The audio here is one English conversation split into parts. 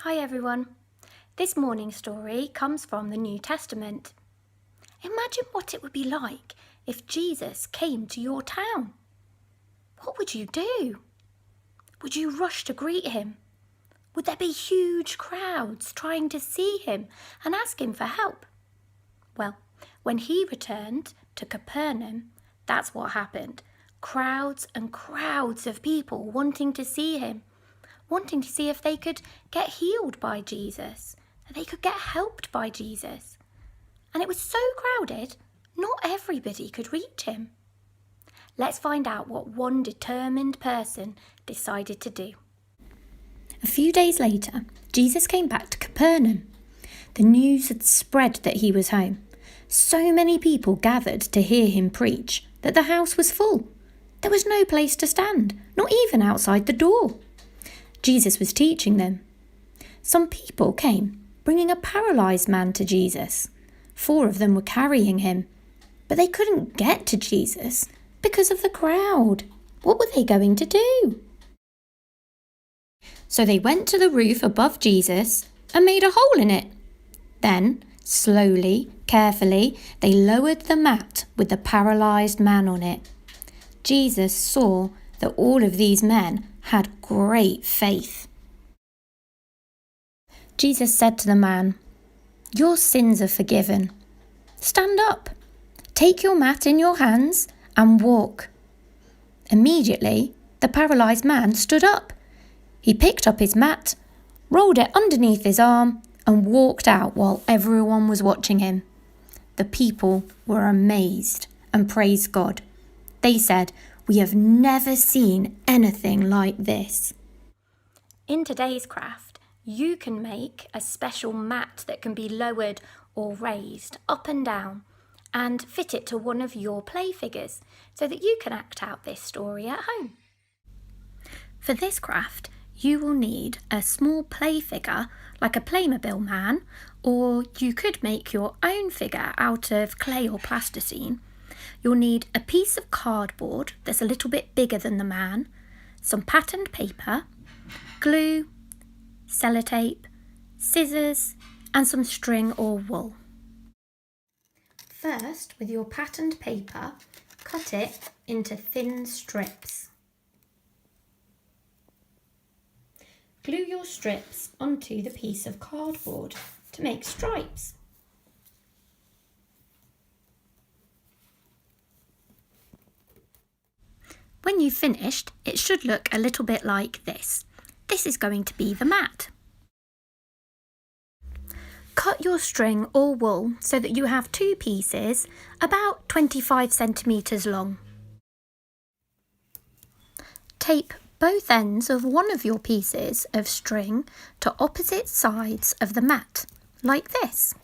Hi everyone. This morning's story comes from the New Testament. Imagine what it would be like if Jesus came to your town. What would you do? Would you rush to greet him? Would there be huge crowds trying to see him and ask him for help? Well, when he returned to Capernaum, that's what happened. Crowds and crowds of people wanting to see him, wanting to see if they could get healed by Jesus, that they could get helped by Jesus. And it was so crowded, not everybody could reach him. Let's find out what one determined person decided to do. A few days later, Jesus came back to Capernaum. The news had spread that he was home. So many people gathered to hear him preach that the house was full. There was no place to stand, not even outside the door. Jesus was teaching them. Some people came, bringing a paralysed man to Jesus. 4 of them were carrying him, but they couldn't get to Jesus because of the crowd. What were they going to do? So they went to the roof above Jesus and made a hole in it. Then, slowly, carefully, they lowered the mat with the paralysed man on it. Jesus saw that all of these men had great faith. Jesus said to the man, "Your sins are forgiven. Stand up, take your mat in your hands and walk." Immediately, the paralysed man stood up. He picked up his mat, rolled it underneath his arm and walked out while everyone was watching him. The people were amazed and praised God. They said, "We have never seen anything like this." In today's craft, you can make a special mat that can be lowered or raised up and down and fit it to one of your play figures so that you can act out this story at home. For this craft, you will need a small play figure like a Playmobil man, or you could make your own figure out of clay or plasticine. You'll need a piece of cardboard that's a little bit bigger than the man, some patterned paper, glue, sellotape, scissors, and some string or wool. First, with your patterned paper, cut it into thin strips. Glue your strips onto the piece of cardboard to make stripes. When you've finished, it should look a little bit like this. This is going to be the mat. Cut your string or wool so that you have 2 pieces about 25 centimetres long. Tape both ends of one of your pieces of string to opposite sides of the mat, like this.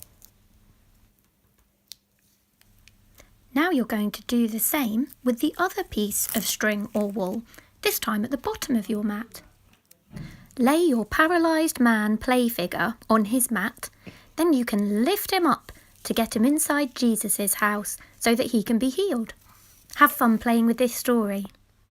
Now you're going to do the same with the other piece of string or wool, this time at the bottom of your mat. Lay your paralysed man play figure on his mat, then you can lift him up to get him inside Jesus' house so that he can be healed. Have fun playing with this story.